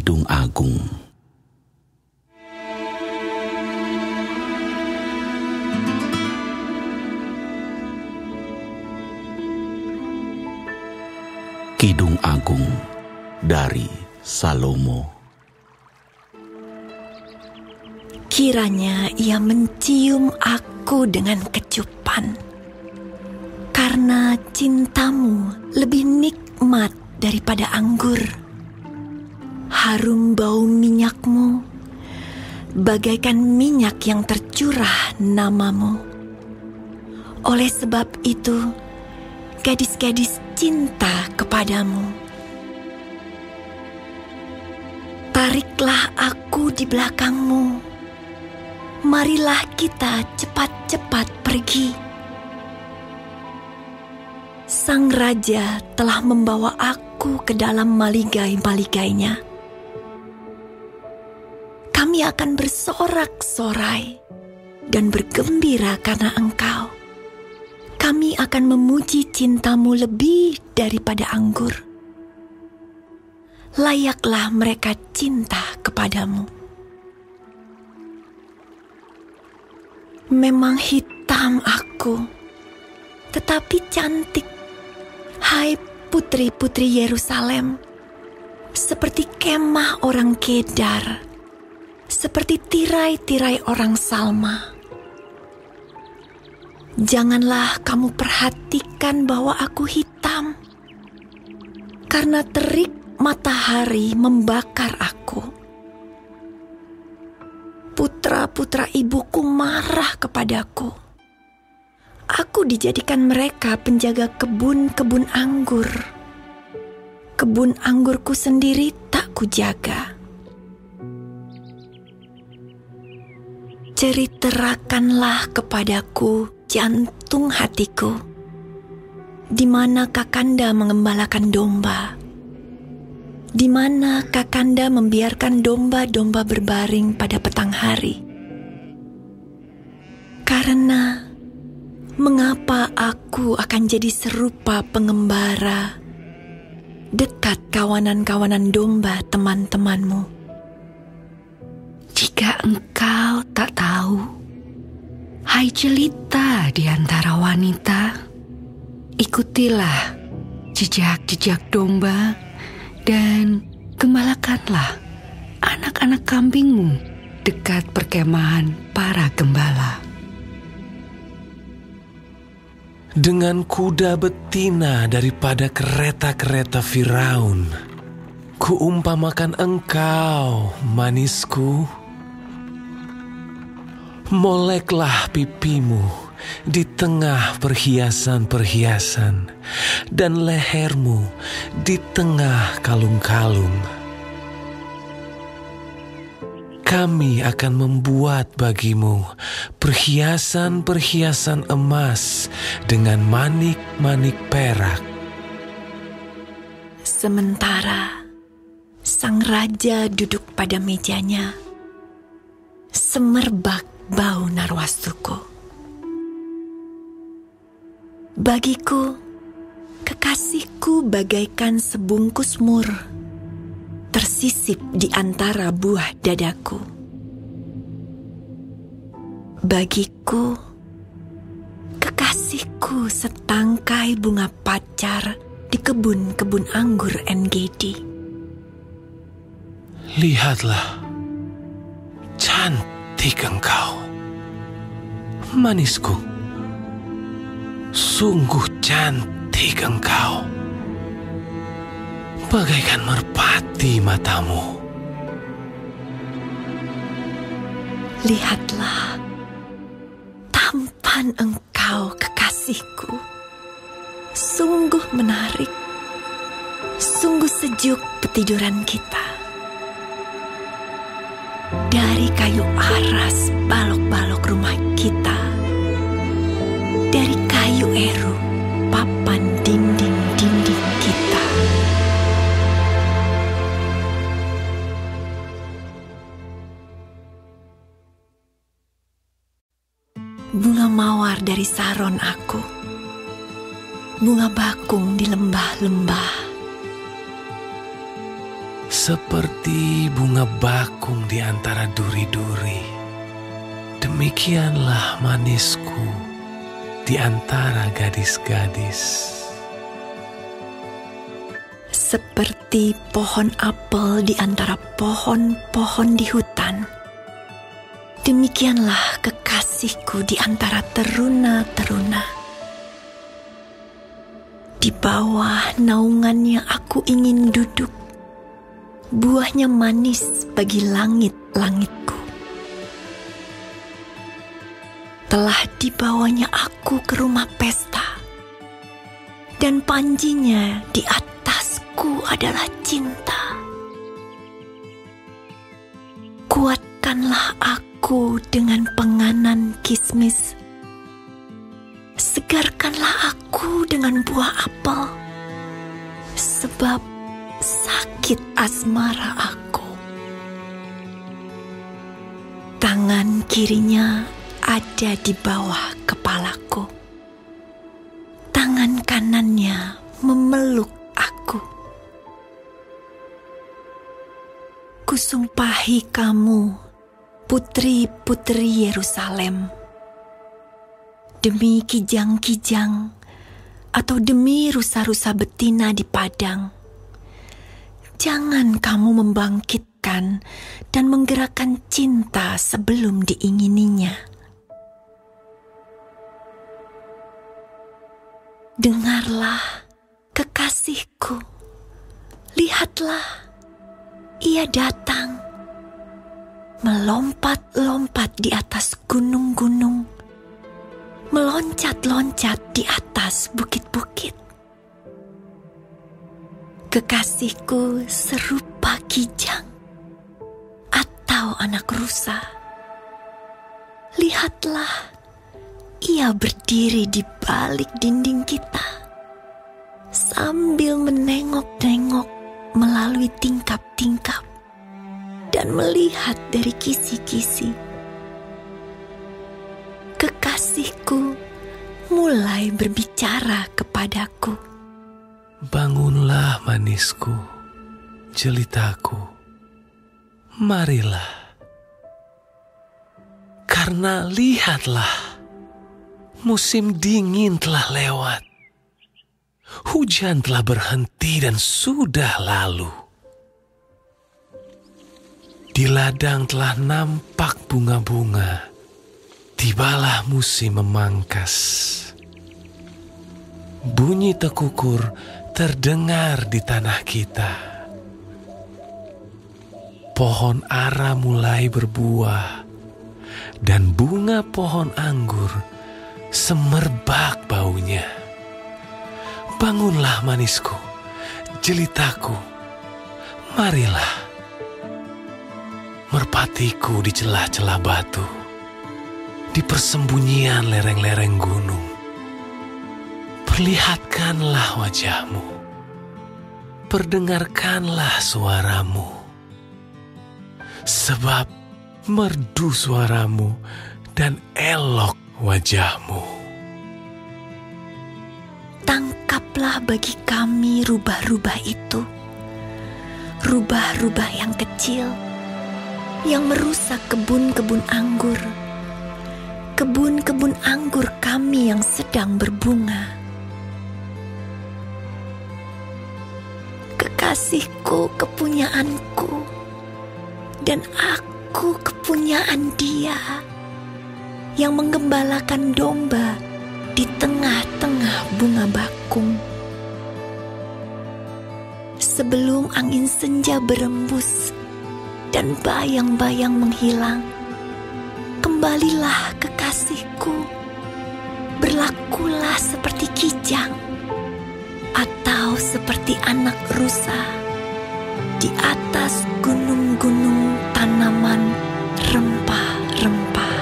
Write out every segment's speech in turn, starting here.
Kidung Agung. Kidung Agung dari Salomo. Kiranya ia mencium aku dengan kecupan, karena cintamu lebih nikmat daripada anggur. Harum bau minyakmu, bagaikan minyak yang tercurah namamu. Oleh sebab itu, gadis-gadis cinta kepadamu. Tariklah aku di belakangmu, marilah kita cepat-cepat pergi. Sang Raja telah membawa aku ke dalam maligai-maligainya. Kami akan bersorak-sorai dan bergembira karena Engkau. Kami akan memuji cintamu lebih daripada anggur. Layaklah mereka cinta kepadamu. Memang hitam aku, tetapi cantik. Hai putri-putri Yerusalem, seperti kemah orang Kedar, seperti tirai-tirai orang Salma. Janganlah kamu perhatikan bahwa aku hitam, karena terik matahari membakar aku. Putra-putra ibuku marah kepadaku. Aku dijadikan mereka penjaga kebun-kebun anggur. Kebun anggurku sendiri tak kujaga. Ceritakanlah kepadaku jantung hatiku, di mana Kakanda mengembalakan domba, di mana Kakanda membiarkan domba-domba berbaring pada petang hari. Karena mengapa aku akan jadi serupa pengembara dekat kawanan-kawanan domba teman-temanmu? Jika engkau tak tahu, hai jelita di antara wanita, ikutilah jejak-jejak domba dan gembalakanlah anak-anak kambingmu dekat perkemahan para gembala. Dengan kuda betina daripada kereta-kereta Firaun, kuumpamakan engkau, manisku. Moleklah pipimu di tengah perhiasan-perhiasan, dan lehermu di tengah kalung-kalung. Kami akan membuat bagimu perhiasan-perhiasan emas dengan manik-manik perak. Sementara sang raja duduk pada mejanya, semerbak bau narwastuku. Bagiku, kekasihku bagaikan sebungkus mur, tersisip di antara buah dadaku. Bagiku, kekasihku setangkai bunga pacar di kebun-kebun anggur En-Gedi. Lihatlah, cantik engkau, manisku. Sungguh cantik engkau, bagaikan merpati matamu. Lihatlah, tampan engkau kekasihku. Sungguh menarik, sungguh sejuk petiduran kita. Dari kayu aras balok-balok rumah kita, dari kayu eru papan dinding-dinding kita. Bunga mawar dari Saron aku, bunga bakung di lembah-lembah. Seperti bunga bakung di antara duri-duri, demikianlah manisku di antara gadis-gadis. Seperti pohon apel di antara pohon-pohon di hutan, demikianlah kekasihku di antara teruna-teruna. Di bawah naungannya aku ingin duduk, buahnya manis bagi langit-langitku. Telah dibawanya aku ke rumah pesta, dan panjinya di atasku adalah cinta. Kuatkanlah aku dengan penganan kismis, segarkanlah aku dengan buah apel, sebab sakit asmara aku. Tangan kirinya ada di bawah kepalaku, tangan kanannya memeluk aku. Kusumpahi kamu, putri-putri Yerusalem, demi kijang-kijang atau demi rusa-rusa betina di padang, jangan kamu membangkitkan dan menggerakkan cinta sebelum diingininya. Dengarlah, kekasihku, lihatlah, ia datang, melompat-lompat di atas gunung-gunung, meloncat-loncat di atas bukit-bukit. Kekasihku serupa kijang atau anak rusa. Lihatlah, ia berdiri di balik dinding kita, sambil menengok-nengok melalui tingkap-tingkap dan melihat dari kisi-kisi. Kekasihku mulai berbicara kepadaku. Bangunlah manisku, jelitaku, marilah. Karena lihatlah, musim dingin telah lewat. Hujan telah berhenti dan sudah lalu. Di ladang telah nampak bunga-bunga. Tibalah musim memangkas. Bunyi tekukur terdengar di tanah kita. Pohon ara mulai berbuah, dan bunga pohon anggur semerbak baunya. Bangunlah manisku, jelitaku, marilah. Merpatiku di celah-celah batu, di persembunyian lereng-lereng gunung. Perlihatkanlah wajahmu, perdengarkanlah suaramu. Sebab merdu suaramu dan elok wajahmu. Tangkaplah bagi kami rubah-rubah itu, rubah-rubah yang kecil, yang merusak kebun-kebun anggur, kebun-kebun anggur kami yang sedang berbunga. Kekasihku kepunyaanku, dan aku kepunyaan dia, yang menggembalakan domba di tengah-tengah bunga bakung. Sebelum angin senja berembus dan bayang-bayang menghilang, kembalilah kekasihku, berlakulah seperti kijang atau seperti anak rusa di atas gunung-gunung tanaman rempah-rempah.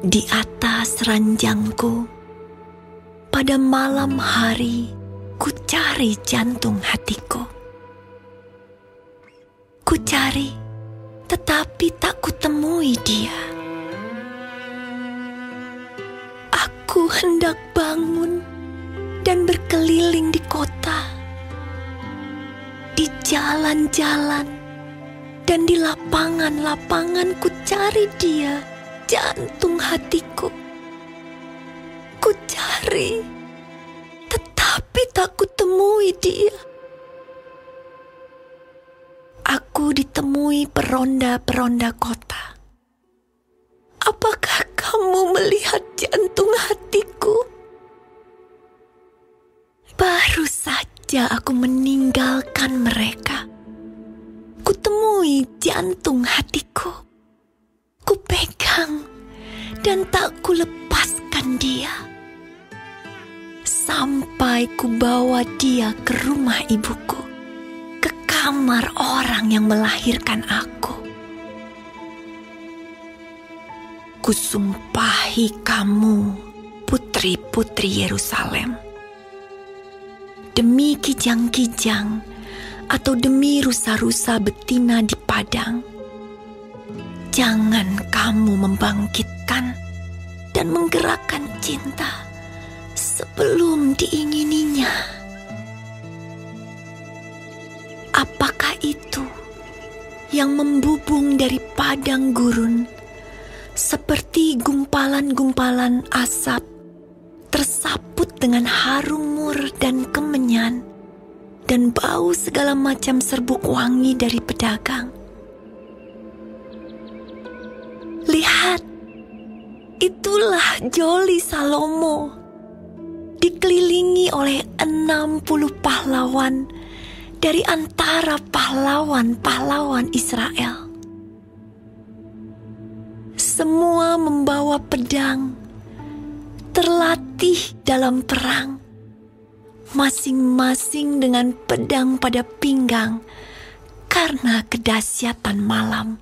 Di atas ranjangku, pada malam hari, ku cari jantung hatiku. Ku cari, tetapi tak kutemui dia. Aku hendak bangun dan berkeliling di kota, di jalan-jalan dan di lapangan-lapangan ku cari dia, jantung hatiku. Ku cari, tetapi tak kutemui dia. Aku ditemui peronda-peronda kota. Apakah kamu melihat jantung hatiku? Baru saja aku meninggalkan mereka. Kutemui jantung hatiku. Kupegang dan tak kulepaskan dia. Sampai kubawa dia ke rumah ibuku, ke kamar orang yang melahirkan aku. Kusumpahi kamu, putri-putri Yerusalem, demi kijang-kijang atau demi rusa-rusa betina di padang, jangan kamu membangkitkan dan menggerakkan cinta sebelum diingininya. Apakah itu yang membubung dari padang gurun, seperti gumpalan-gumpalan asap tersaput dengan harum mur dan kemenyan dan bau segala macam serbuk wangi dari pedagang? Lihat, itulah Joli Salomo, dikelilingi oleh 60 pahlawan dari antara pahlawan-pahlawan Israel. Semua membawa pedang, terlatih dalam perang, masing-masing dengan pedang pada pinggang karena kedahsyatan malam.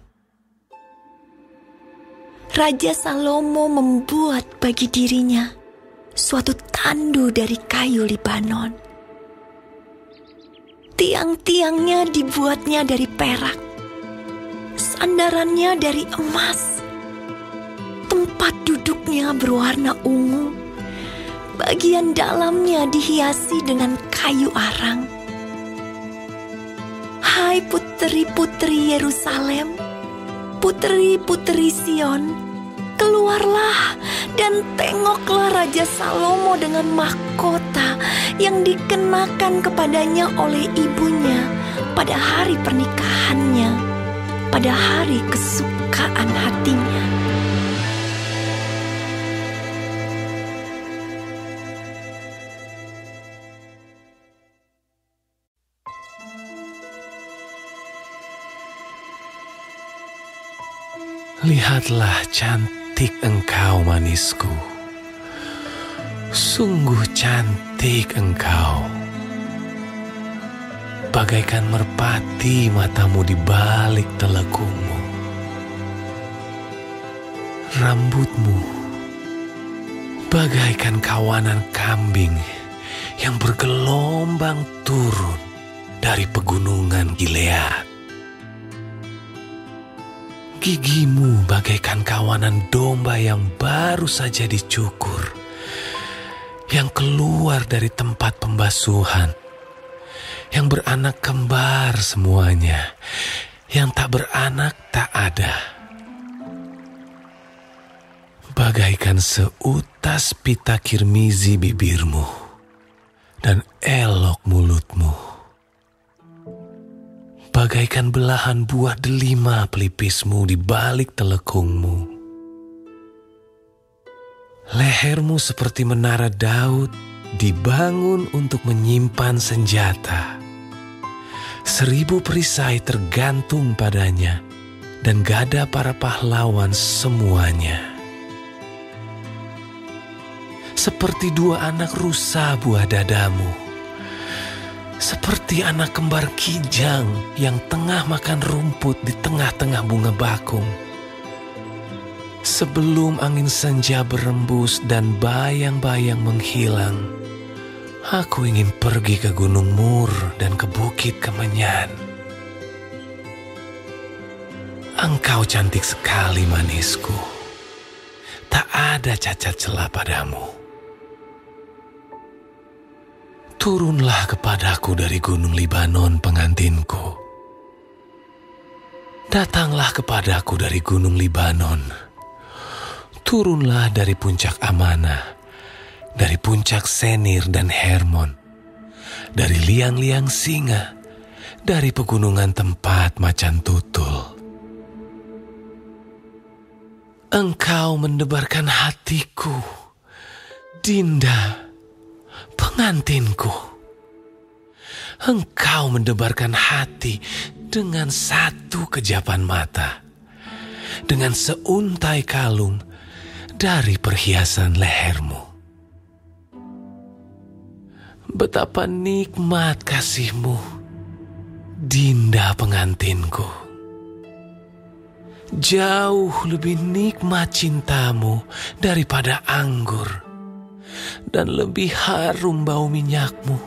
Raja Salomo membuat bagi dirinya suatu tandu dari kayu Libanon. Tiang-tiangnya dibuatnya dari perak, sandarannya dari emas. Tempat duduknya berwarna ungu, bagian dalamnya dihiasi dengan kayu arang. Hai putri-putri Yerusalem, putri-putri Sion, keluarlah dan tengoklah Raja Salomo dengan mahkota yang dikenakan kepadanya oleh ibunya pada hari pernikahannya, pada hari kesukaan hatinya. Lihatlah cantik engkau, manisku. Sungguh cantik engkau. Bagaikan merpati matamu di balik telekungmu. Rambutmu bagaikan kawanan kambing yang bergelombang turun dari pegunungan Gilead. Gigimu bagaikan kawanan domba yang baru saja dicukur, yang keluar dari tempat pembasuhan, yang beranak kembar semuanya, yang tak beranak tak ada. Bagaikan seutas pita kirmizi bibirmu dan elok mulutmu. Bagaikan belahan buah delima pelipismu di balik telekungmu. Lehermu seperti menara Daud dibangun untuk menyimpan senjata. 1000 perisai tergantung padanya dan gada para pahlawan semuanya. Seperti 2 anak rusa buah dadamu. Seperti anak kembar kijang yang tengah makan rumput di tengah-tengah bunga bakung. Sebelum angin senja berembus dan bayang-bayang menghilang, aku ingin pergi ke Gunung Mur dan ke Bukit Kemenyan. Engkau cantik sekali, manisku. Tak ada cacat celah padamu. Turunlah kepadaku dari gunung Libanon, pengantinku. Datanglah kepadaku dari gunung Libanon. Turunlah dari puncak Amanah, dari puncak Senir dan Hermon, dari liang-liang singa, dari pegunungan tempat macan tutul. Engkau mendebarkan hatiku, Dinda, pengantinku. Engkau mendebarkan hati dengan satu kejapan mata, dengan seuntai kalung dari perhiasan lehermu. Betapa nikmat kasihmu, Dinda pengantinku. Jauh lebih nikmat cintamu daripada anggur, dan lebih harum bau minyakmu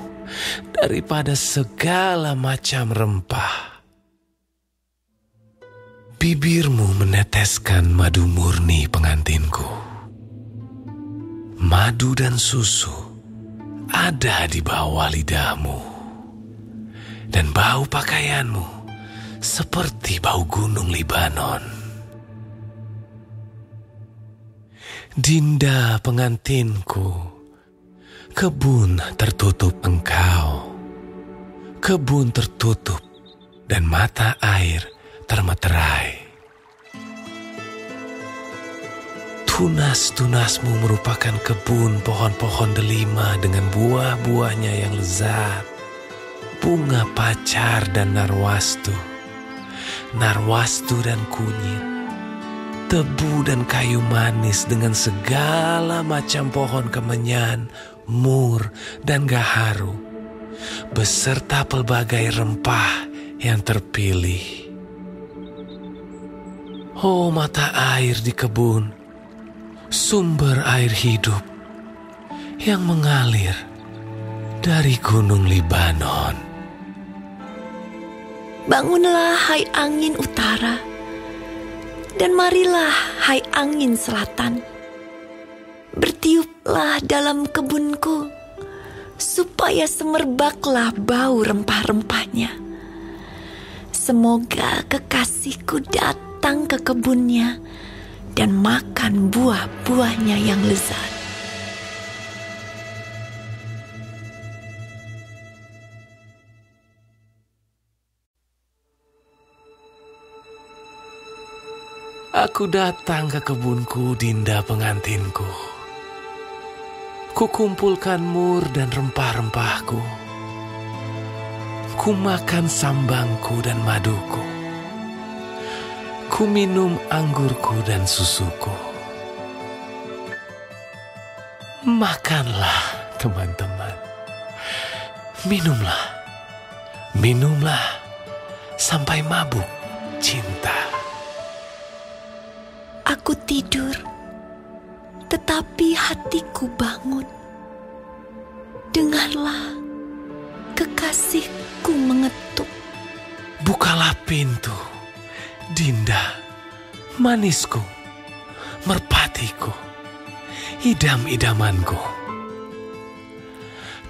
daripada segala macam rempah. Bibirmu meneteskan madu murni, pengantinku. Madu dan susu ada di bawah lidahmu, dan bau pakaianmu seperti bau gunung Libanon. Dinda pengantinku, kebun tertutup engkau, kebun tertutup dan mata air termeterai. Tunas-tunasmu merupakan kebun pohon-pohon delima dengan buah-buahnya yang lezat, bunga pacar dan narwastu dan kunyit, tebu dan kayu manis dengan segala macam pohon kemenyan, mur dan gaharu, beserta pelbagai rempah yang terpilih. Oh, mata air di kebun, sumber air hidup yang mengalir dari gunung Libanon. Bangunlah, hai angin utara, dan marilah, hai angin selatan. Bertiuplah dalam kebunku, supaya semerbaklah bau rempah-rempahnya. Semoga kekasihku datang ke kebunnya dan makan buah-buahnya yang lezat. Aku datang ke kebunku, Dinda pengantinku. Kukumpulkan mur dan rempah-rempahku. Ku makan sambangku dan maduku. Ku minum anggurku dan susuku. Makanlah, teman-teman. Minumlah. Minumlah sampai mabuk cinta. Aku tidur, tetapi hatiku bangun. Dengarlah, kekasihku mengetuk. Bukalah pintu, Dinda, manisku, merpatiku, idam-idamanku.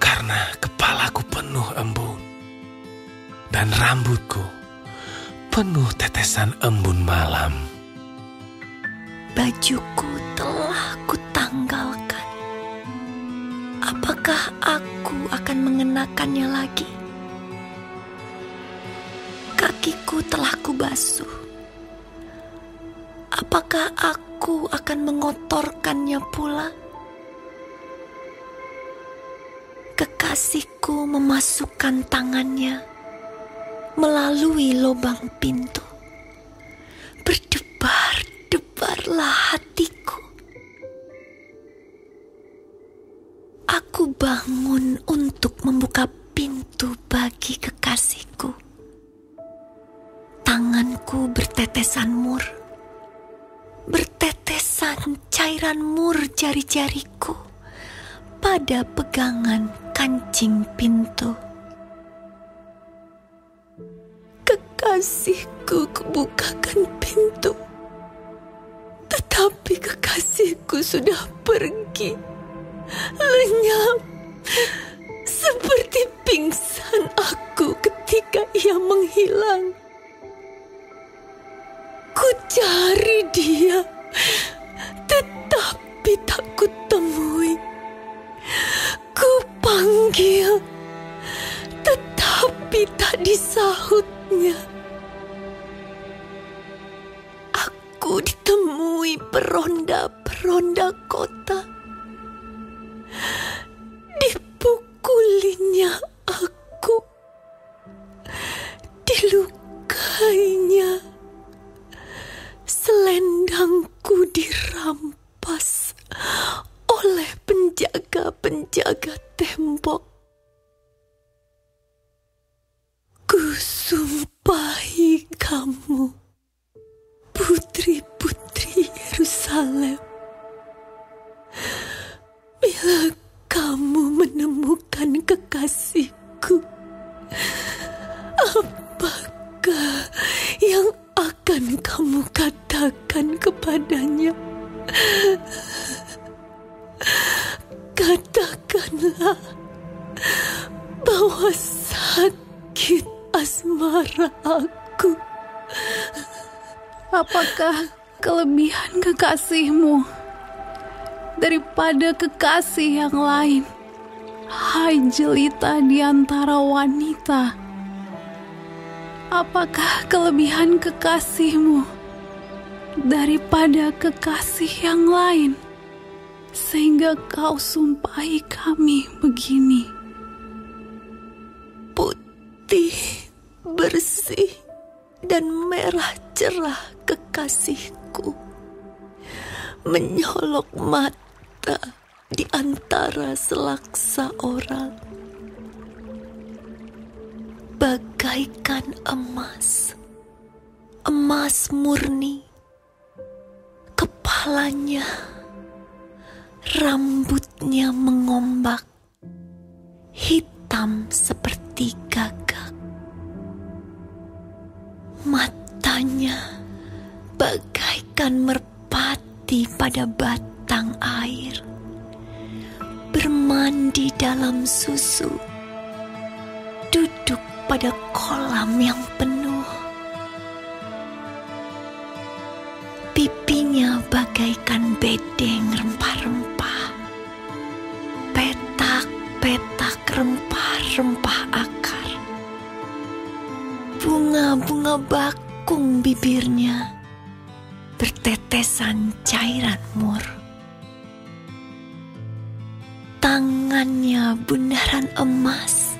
Karena kepalaku penuh embun, dan rambutku penuh tetesan embun malam. Bajuku telah kutanggalkan. Apakah aku akan mengenakannya lagi? Kakiku telah kubasuh. Apakah aku akan mengotorkannya pula? Kekasihku memasukkan tangannya melalui lubang pintu. Berdebar-debarlah hatiku. Aku bangun untuk membuka pintu bagi kekasihku. Tanganku bertetesan mur. Bertetesan cairan mur jari-jariku pada pegangan kancing pintu. Kekasihku, kubukakan pintu, tetapi kekasihku sudah pergi, lenyap Seperti pingsan aku ketika ia menghilang. Ku cari dia, tetapi tak kutemui. Ku panggil, tetapi tak disahutnya. Aku ditemui peronda-peronda kota. Dipukulinya aku, dilukainya. Selendangku dirampas oleh penjaga-penjaga tembok. Kusumpahi kamu, putri-putri Yerusalem, bila kamu menemukan kekasihku, apakah yang akan kamu katakan kepadanya? Katakanlah bahwa sakit asmara aku. Apakah kelebihan kekasihmu daripada kekasih yang lain, hai jelita di antara wanita? Apakah kelebihan kekasihmu daripada kekasih yang lain, sehingga kau sumpahi kami begini? Putih, bersih, dan merah cerah kekasihku, menyolok mata di antara selaksa orang. Bagaikan emas, emas murni, kepalanya, rambutnya mengombak, hitam seperti gagak. Matanya bagaikan merpati pada batang air, bermandi dalam susu, duduk pada kolam yang penuh. Pipinya bagaikan bedeng rempah-rempah, petak-petak rempah-rempah akar. Bunga-bunga bakung bibirnya, bertetesan cairan mur. Tangannya bundaran emas,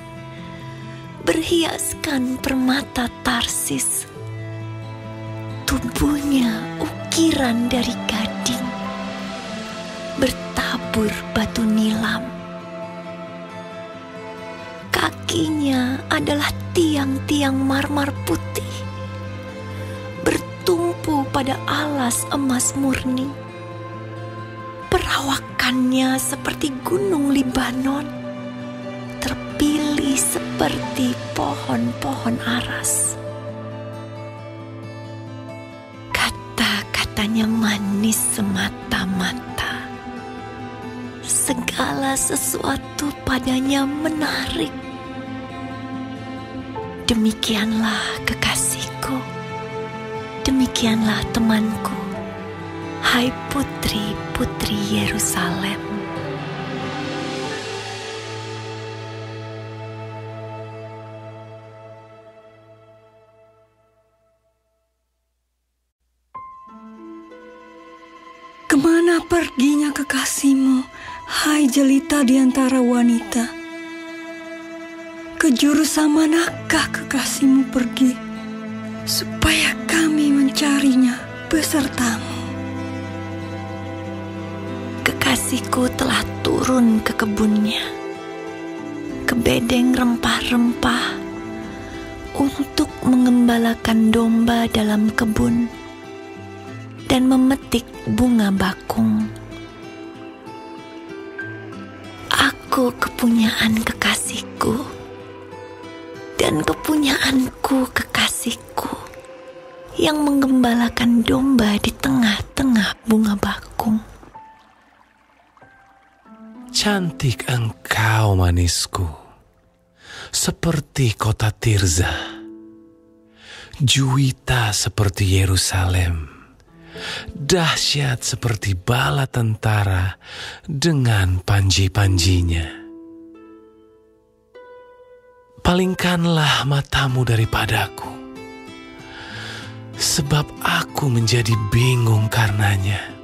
berhiaskan permata Tarsis. Tubuhnya ukiran dari gading, bertabur batu nilam. Kakinya adalah tiang-tiang marmer putih, bertumpu pada alas emas murni. Perawakannya seperti gunung Libanon, terpilih seperti pohon-pohon aras. Kata-katanya manis semata-mata. Segala sesuatu padanya menarik. Demikianlah kekasihku, demikianlah temanku, hai putri-putri Yerusalem. Kemana perginya kekasihmu, hai jelita di antara wanita? Ke jurusan manakah kekasihmu pergi, supaya kami mencarinya besertamu? Kekasihku telah turun ke kebunnya, ke bedeng rempah-rempah, untuk mengembalakan domba dalam kebun dan memetik bunga bakung. Aku kepunyaan kekasihku, dan kepunyaanku kekasihku, yang menggembalakan domba di tengah-tengah bunga bakung. Cantik engkau, manisku. seperti kota Tirza, juwita seperti Yerusalem, dahsyat seperti bala tentara dengan panji-panjinya. Palingkanlah matamu daripadaku, sebab aku menjadi bingung karenanya.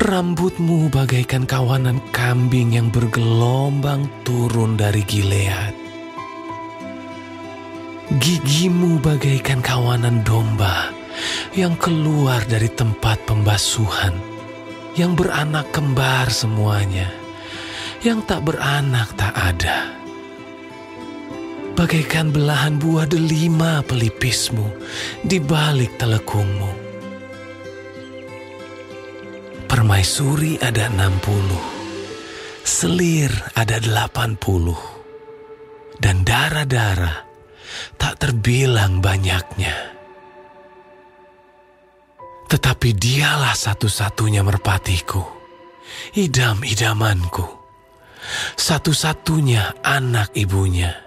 Rambutmu bagaikan kawanan kambing yang bergelombang turun dari Gilead. Gigimu bagaikan kawanan domba yang keluar dari tempat pembasuhan, yang beranak kembar semuanya, yang tak beranak tak ada. Bagaikan belahan buah delima pelipismu di balik telekungmu. Permaisuri ada 60, selir ada 80, dan dara-dara tak terbilang banyaknya. Tetapi dialah satu-satunya merpatiku, idam-idamanku, satu-satunya anak ibunya,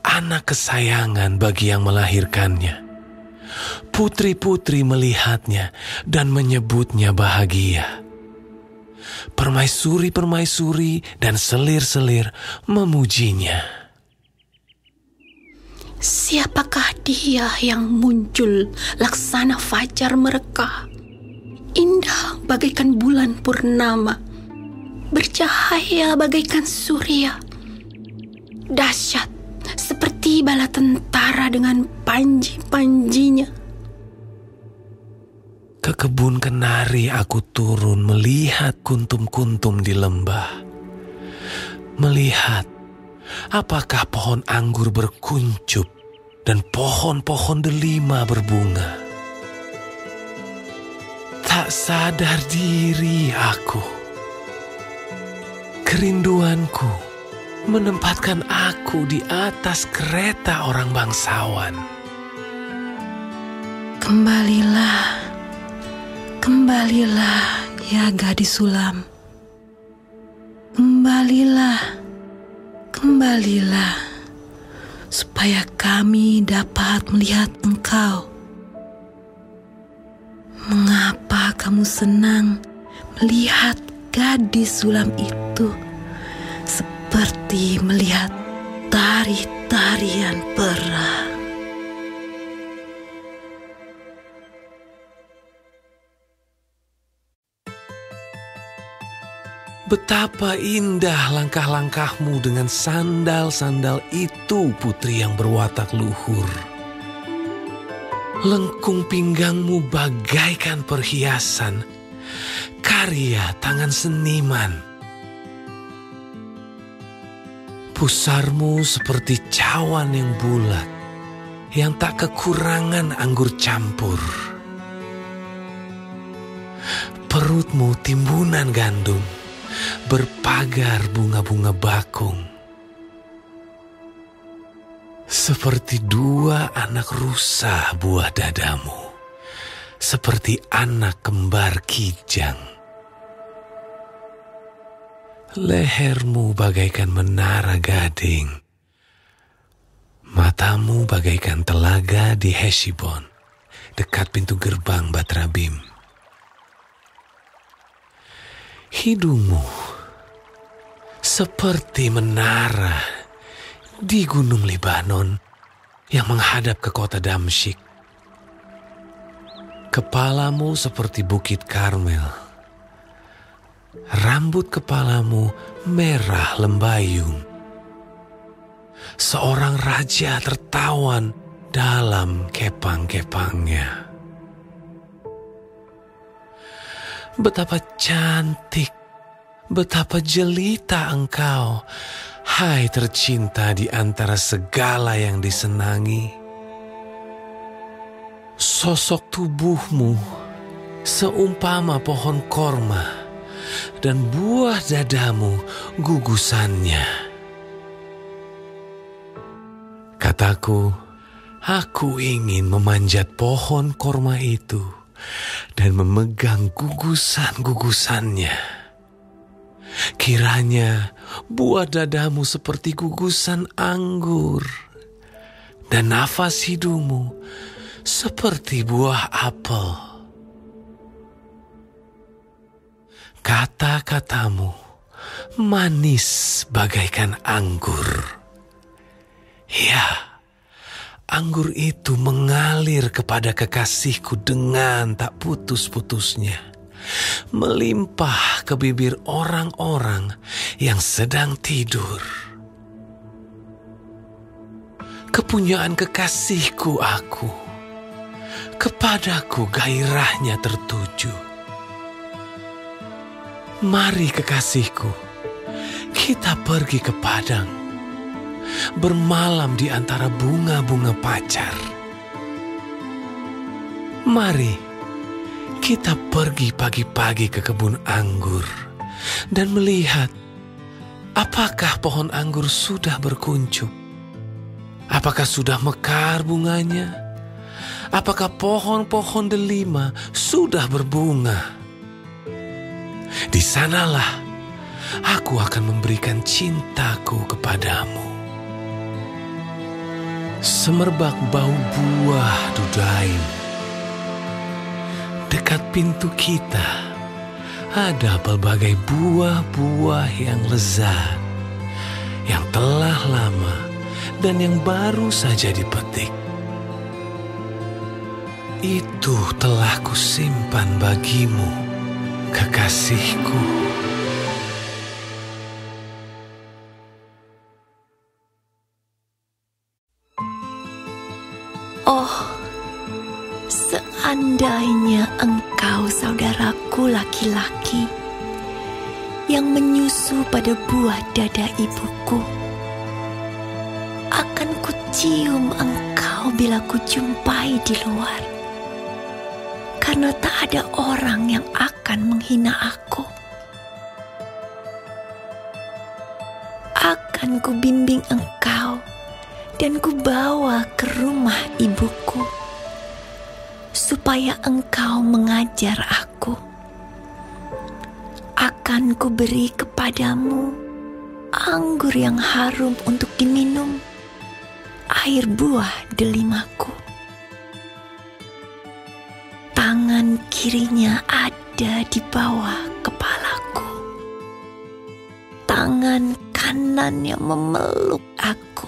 anak kesayangan bagi yang melahirkannya. Putri-putri melihatnya dan menyebutnya bahagia. Permaisuri-permaisuri dan selir-selir memujinya. Siapakah dia yang muncul laksana fajar mereka? Indah bagaikan bulan purnama, bercahaya bagaikan surya. Dahsyat seperti bala tentara dengan panji-panjinya. Ke kebun kenari aku turun melihat kuntum-kuntum di lembah. Melihat apakah pohon anggur berkuncup dan pohon-pohon delima berbunga. Tak sadar diri aku. Kerinduanku menempatkan aku di atas kereta orang bangsawan. Kembalilah ya gadis sulam. Kembalilah, supaya kami dapat melihat engkau. Mengapa kamu senang melihat gadis sulam itu seperti melihat tari-tarian perang? Betapa indah langkah-langkahmu dengan sandal-sandal itu, putri yang berwatak luhur. Lengkung pinggangmu bagaikan perhiasan, karya tangan seniman. Pusarmu seperti cawan yang bulat, yang tak kekurangan anggur campur. Perutmu timbunan gandum, berpagar bunga-bunga bakung. Seperti dua anak rusa buah dadamu, seperti anak kembar kijang. Lehermu bagaikan menara gading, matamu bagaikan telaga di Heshibon, dekat pintu gerbang Batrabim. Hidungmu seperti menara di gunung Libanon yang menghadap ke kota Damsyik. Kepalamu seperti bukit Karmel. Rambut kepalamu merah lembayung. Seorang raja tertawan dalam kepang-kepangnya. Betapa cantik, betapa jelita engkau, hai tercinta di antara segala yang disenangi. Sosok tubuhmu seumpama pohon korma, dan buah dadamu gugusannya. Kataku, aku ingin memanjat pohon korma itu dan memegang gugusan-gugusannya. Kiranya buah dadamu seperti gugusan anggur, dan nafas hidungmu seperti buah apel. Kata-katamu manis bagaikan anggur. Ya, anggur itu mengalir kepada kekasihku dengan tak putus-putusnya, melimpah ke bibir orang-orang yang sedang tidur. Kepunyaan kekasihku aku, kepadaku gairahnya tertuju. Mari kekasihku, kita pergi ke padang, bermalam di antara bunga-bunga pacar. Mari kita pergi pagi-pagi ke kebun anggur dan melihat apakah pohon anggur sudah berkuncup. Apakah sudah mekar bunganya? Apakah pohon-pohon delima sudah berbunga? Di sanalah aku akan memberikan cintaku kepadamu. Semerbak bau buah dudaim. Dekat pintu kita ada pelbagai buah-buah yang lezat, yang telah lama dan yang baru saja dipetik. Itu telah kusimpan bagimu, kekasihku. Oh, seandainya engkau saudaraku laki-laki yang menyusu pada buah dada ibuku, akan kucium engkau bila kujumpai di luar, karena tak ada orang yang akan menghina aku. Akan kubimbing engkau dan kubawa ke rumah ibuku, supaya engkau mengajar aku. Akan kuberi kepadamu anggur yang harum untuk diminum, air buah delimaku. Tangan kirinya ada di bawah kepalaku, tangan kanannya memeluk aku.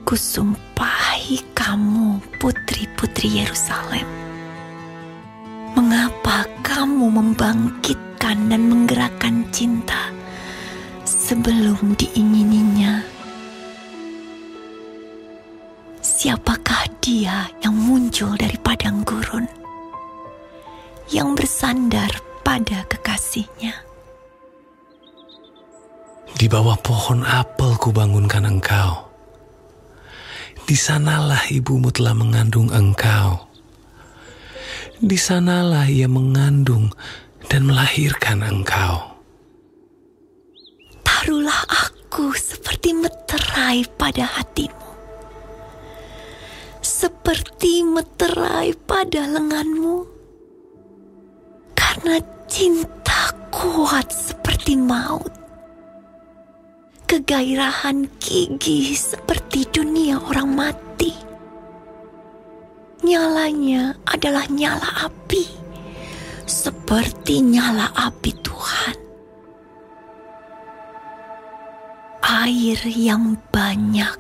Kusumpahi kamu, putri-putri Yerusalem, mengapa kamu membangkitkan dan menggerakkan cinta sebelum diingininya? Siapakah dia yang muncul dari padang gurun, yang bersandar pada kekasihnya? Di bawah pohon apel kubangunkan engkau. Di sanalah ibumu telah mengandung engkau. Di sanalah ia mengandung dan melahirkan engkau. Taruhlah aku seperti meterai pada hatimu, seperti meterai pada lenganmu, karena cinta kuat seperti maut. Kegairahan gigih seperti dunia orang mati. Nyalanya adalah nyala api, seperti nyala api Tuhan. Air yang banyak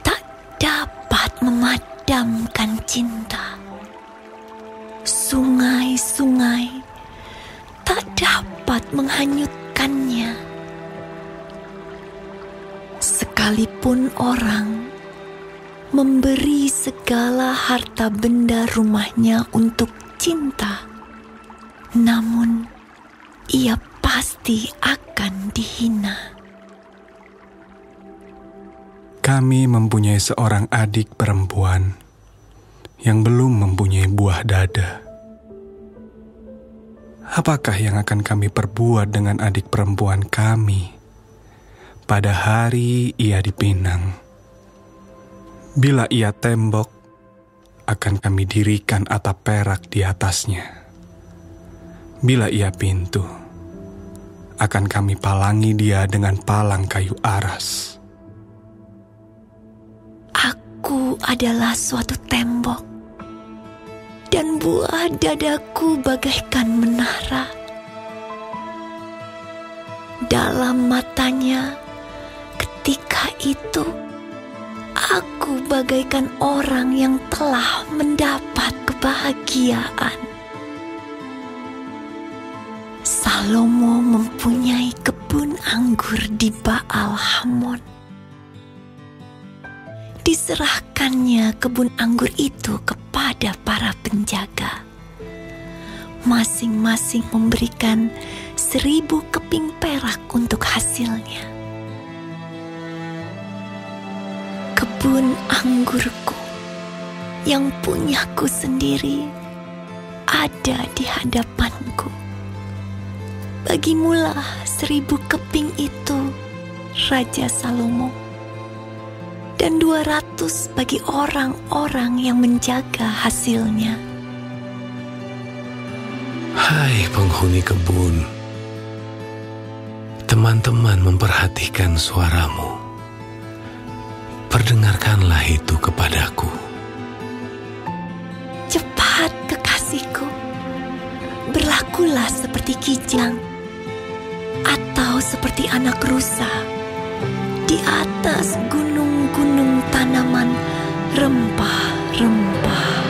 tak dapat memadamkan cinta. Sungai-sungai tak dapat menghanyutkannya. Sekalipun orang memberi segala harta benda rumahnya untuk cinta, namun ia pasti akan dihina. Kami mempunyai seorang adik perempuan yang belum mempunyai buah dada. Apakah yang akan kami perbuat dengan adik perempuan kami pada hari ia dipinang? Bila ia tembok, akan kami dirikan atap perak di atasnya. Bila ia pintu, akan kami palangi dia dengan palang kayu aras. Aku adalah suatu tembok, dan buah dadaku bagaikan menara. Dalam matanya, ketika itu, aku bagaikan orang yang telah mendapat kebahagiaan. Salomo mempunyai kebun anggur di Baal Hamon. Diserahkannya kebun anggur itu kepada para penjaga. Masing-masing memberikan 1.000 keping perak untuk hasilnya. Kebun anggurku yang punyaku sendiri ada di hadapanku. Bagimulah 1.000 keping itu, Raja Salomo, dan 200 bagi orang-orang yang menjaga hasilnya. Hai penghuni kebun, teman-teman memperhatikan suaramu. Perdengarkanlah itu kepadaku. Cepat kekasihku, berlakulah seperti kijang atau seperti anak rusa di atas gunung-gunung tanaman rempah-rempah.